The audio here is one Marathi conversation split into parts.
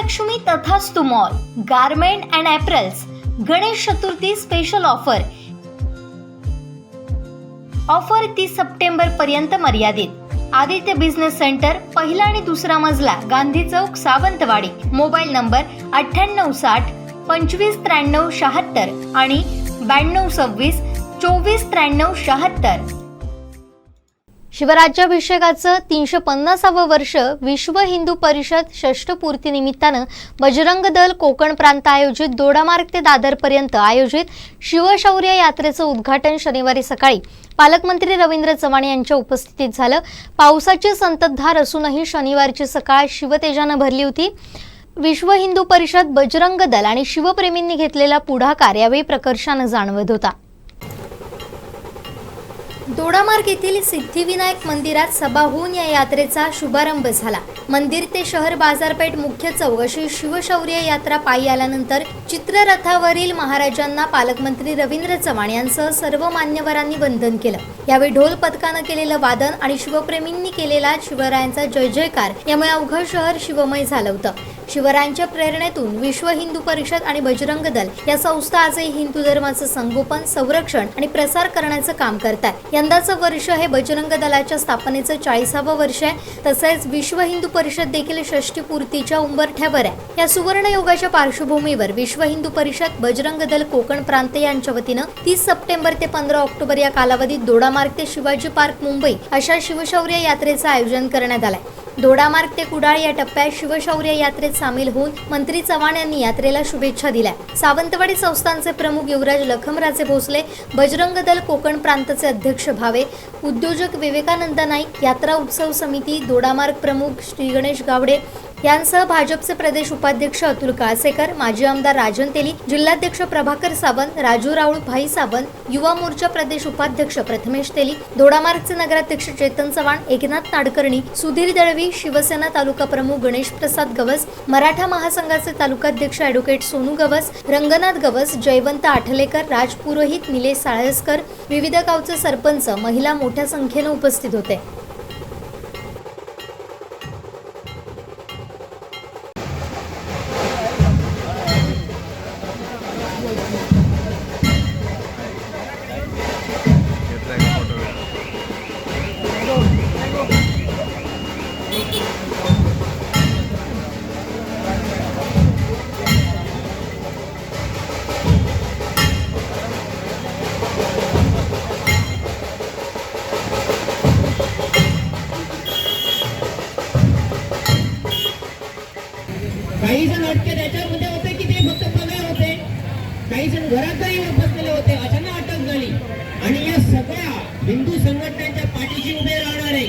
Mahalakshmi Tathastu mall garment and apparels Ganesh Chaturthi special offer 30 September पर्यंत मर्यादित। आदित्य बिझनेस सेंटर, पहिला आणि दुसरा मजला, गांधी चौक, सावंतवाडी। मोबाईल नंबर 9860 2593 76 आणि 9226 2493 76। शिवराज्याभिषेकाचं 350वं वर्ष विश्व हिंदू परिषद षष्ठपूर्ती निमित्तानं बजरंग दल कोकण प्रांत आयोजित दोडामार्ग ते दादरपर्यंत आयोजित शिवशौर्य यात्रेचं उद्घाटन शनिवारी सकाळी पालकमंत्री रवींद्र चव्हाण यांच्या उपस्थितीत झालं। पावसाची संततधार असूनही शनिवारची सकाळ शिवतेजानं भरली होती। विश्व हिंदू परिषद, बजरंग दल आणि शिवप्रेमींनी घेतलेला पुढाकार यावेळी प्रकर्षानं जाणवत होता। दोडामार्ग येथील सिद्धिविनायक मंदिरात सभा होऊन या यात्रेचा शुभारंभ झाला। मंदिर ते शहर बाजारपेठ मुख्य चौक अशी शिवशौर्य यात्रा पायी आल्यानंतर चित्ररथावरील महाराजांना पालकमंत्री रवींद्र चव्हाण यांसह सर्व मान्यवरांनी वंदन केलं। यावेळी ढोल पथकानं केलेलं वादन आणि शिवप्रेमींनी केलेला शिवरायांचा जय जयकार यामुळे अवघं शहर शिवमय झालं होतं। शिवरायांच्या प्रेरणेतून विश्व हिंदू परिषद आणि बजरंग दल या संस्था आजही हिंदू धर्माचं संगोपन, संरक्षण आणि प्रसार करण्याचं काम करतात। यंदाचं वर्ष हे बजरंग दलाच्या स्थापनेचं 40वं वर्ष आहे। तसेच विश्व हिंदू परिषद देखील षष्ठीपूर्तीच्या उंबरठ्यावर आहे। या सुवर्ण योगाच्या पार्श्वभूमीवर विश्व हिंदू परिषद, बजरंग दल कोकण प्रांत यांच्या वतीनं 30 सप्टेंबर ते 15 ऑक्टोबर या कालावधीत दोडामार्ग ते शिवाजी पार्क मुंबई अशा शिवशौर्य यात्रेचं आयोजन करण्यात आलंय। दोडामार्ग ते कुडाळ या टप्प्यात शिवशौर्य यात्रेत सामील होऊन मंत्री चव्हाण यांनी यात्रेला शुभेच्छा दिल्या। सावंतवाडी संस्थानचे प्रमुख युवराज लखमराजे भोसले, बजरंग दल कोकण प्रांतचे अध्यक्ष भावे, उद्योजक विवेकानंद नाईक, यात्रा उत्सव समिती दोडामार्ग प्रमुख श्री गणेश गावडे यांसह भाजपचे प्रदेश उपाध्यक्ष अतुल काळसेकर, माजी आमदार राजन तेली, जिल्हाध्यक्ष प्रभाकर सावंत, राजू राऊळ, भाई सावंत, युवा मोर्चा प्रदेश उपाध्यक्ष प्रथमेश तेली, दोडामार्गचे नगराध्यक्ष चेतन चव्हाण, एकनाथ नाडकर्णी, सुधीर दळवी, शिवसेना तालुका प्रमुख गणेश प्रसाद गवस, मराठा महासंघाचे तालुकाध्यक्ष ॲडव्होकेट सोनू गवस, रंगनाथ गवस, जयवंत आठलेकर, राज पुरोहित, निलेश साळसकर, विविध गावचे सरपंच, महिला मोठ्या संख्येने उपस्थित होते। काही जण अटके त्याच्यामध्ये होते की ते फक्त पगार होते, काही जण घरातही बसलेले होते, अशांना अटक झाली। आणि या सगळ्या हिंदू संघटनांच्या पाठीशी उभे राहणारे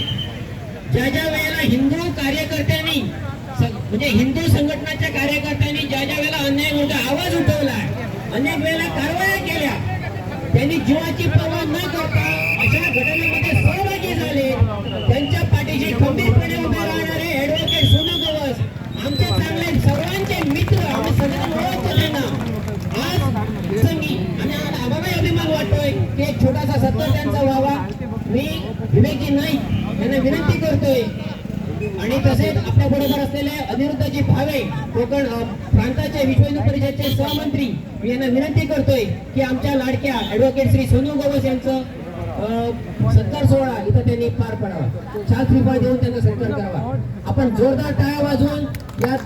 ज्या वेळेला हिंदू कार्यकर्त्यांनी म्हणजे हिंदू संघटनाच्या कार्यकर्त्यांनी ज्या वेळेला अन्याय मोठा आवाज उठवलाय, अनेक वेळेला कारवाया केल्या, त्यांनी जीवाची पर्वा न करता अशा घटनेमध्ये सहभागी झाले, त्यांच्या पाठीशी खंबीरपणे उभे राहणारे ॲडव्होकेट सोनू गवस, आमचे चांगले सर्वांचे मित्र, आम्ही सगळ्यांना ओळखतो त्यांना। आज संगी आणि आम्हाला अभिमान वाटतोय की एक छोटासा सत्कार त्यांचा व्हावा। मी विवेकी नाईक यांना विनंती करतोय आणि तसेच आपल्या बरोबर असलेले अनिरुद्धजी भावे, कोकण प्रांताचे विश्व हिंदू परिषदेचे सहमंत्री, मी यांना विनंती करतोय की आमच्या लाडक्या ॲडव्होकेट श्री सोनू गवस यांचं सत्कार सोहळा इथं त्यांनी पार पडावा, शाल श्रीफळ देऊन त्यांना सत्कार करावा। आपण जोरदार टाळ्या वाजवून या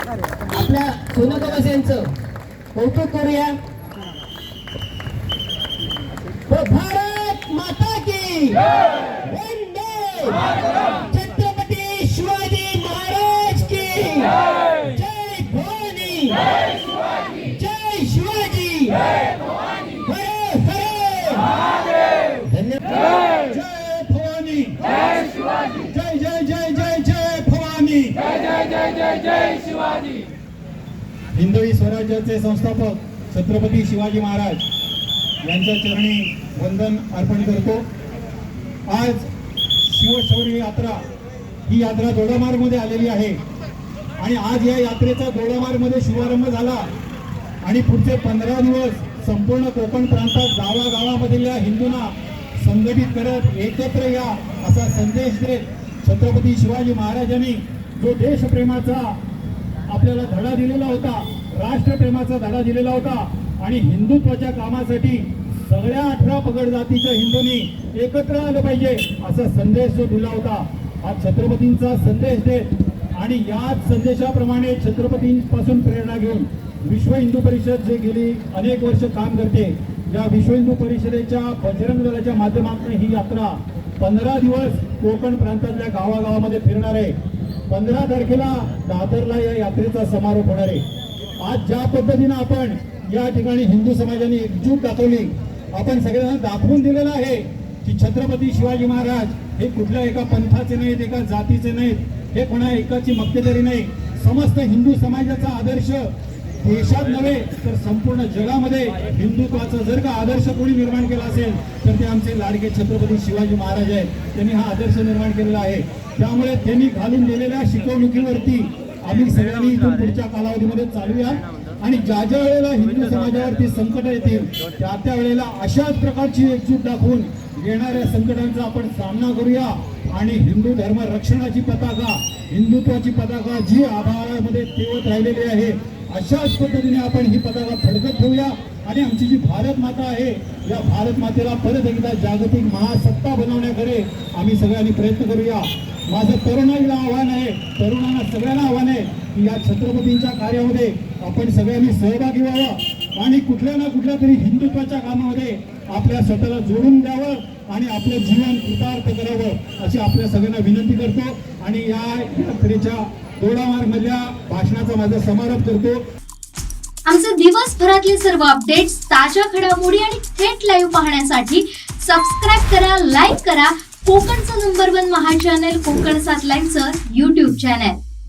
आपल्या सोनू गवस यांचं कौतुक करूया। भारत माता की वंदे मातरम, छत्रपती शिवाजी महाराज की जय भवानी, जय शिवाजी, जय शिवाजी, जय भवानी, हरे हरे धन्यवाद। जय भवानी, जय शिवाजी, जय जय जय जय जय भवानी, जय जय जय जय जय शिवाजी। हिंदवी स्वराज्याचे संस्थापक छत्रपती शिवाजी महाराज यांच्या चरणी वंदन अर्पण करतो। आज शिवशौर्य यात्रा ही यात्रा दोडामार्गमध्ये आलेली आहे आणि आज या यात्रेचा दोडामार्गमध्ये शुभारंभ झाला आणि पुढचे 15 दिवस संपूर्ण कोकण प्रांतात गावागावामधल्या हिंदूंना संघटित करत एकत्र या असा संदेश देत छत्रपती शिवाजी महाराजांनी जो देशप्रेमाचा आपल्याला धडा दिलेला होता, राष्ट्रप्रेमाचा धडा दिलेला होता आणि हिंदुत्वाच्या कामासाठी सगळ्या 18 पगड जातीच्या हिंदूंनी एकत्र आलं पाहिजे असा संदेश जो दिला होता, हा छत्रपतींचा संदेश देत आणि याच संदेशाप्रमाणे छत्रपतींपासून प्रेरणा घेऊन विश्व हिंदू परिषद जे गेली अनेक वर्ष काम करते, या विश्व हिंदू परिषदेच्या बजरंग दलाच्या माध्यमातून ही यात्रा 15 दिवस कोकण प्रांतातल्या गावागावामध्ये फिरणार आहे. 15 तारखेला दादरला या यात्रेचा समारोप होणार आहे. आज ज्या पद्धतीनं आपण या ठिकाणी हिंदू समाजाने एकजूट दाखवली, आपण सगळ्यांना दाखवून दिलेलं आहे की छत्रपती शिवाजी महाराज हे कुठल्या एका पंथाचे नाहीत, एका जातीचे नाहीत, हे कोणा एकाची मक्तेदारी नाही. समस्त हिंदू समाजाचा आदर्श देशात नव्हे तर संपूर्ण जगामध्ये हिंदुत्वाचा जर का आदर्श कोणी निर्माण केला असेल तर ते आमचे लाडके छत्रपती शिवाजी महाराज आहेत. त्यांनी हा आदर्श निर्माण केलेला आहे. त्यामुळे त्यांनी घालून दिलेल्या शिकवणुकीवरती आम्ही सगळ्यांनी इथून पुढच्या कालावधीमध्ये चालूया आणि ज्या ज्या वेळेला हिंदू समाजावरती संकट येतील त्या वेळेला अशाच प्रकारची एकजूट दाखवून येणाऱ्या संकटांचा आपण सामना करूया आणि हिंदू धर्म रक्षणाची पताका, हिंदुत्वाची पताका जी आभाळामध्ये तेवत राहिलेली आहे, अशाच पद्धतीने आपण ही पताका फडकत ठेवूया आणि आमची जी भारत माता आहे या भारत मातेला परत एकदा जागतिक महासत्ता बनवण्याकडे आम्ही सगळ्यांनी प्रयत्न करूया. माझं तरुणाईला आव्हान आहे, तरुणांना सगळ्यांना आव्हान आहे की या छत्रपतींच्या कार्यामध्ये आपण सगळ्यांनी सहभागी व्हावं आणि कुठल्या ना कुठल्या तरी हिंदुत्वाच्या कामामध्ये आपल्या स्वतःला जोडून द्यावं आणि आपलं जीवन कृतार्थ करावं अशी आपल्या सगळ्यांना विनंती करतो आणि या यात्रेच्या दोडामार्गमधल्या भाषणाचा माझा समारोप करतो. आमचे दिवसभरातले सर्व अपडेट्स, ताज्या घडामोडी आणि थेट लाईव्ह पाहण्यासाठी सबस्क्राईब करा, लाईक करा कोकणचं नंबर 1 महा चॅनल कोकण 7 लाईव्हचं YouTube चॅनल.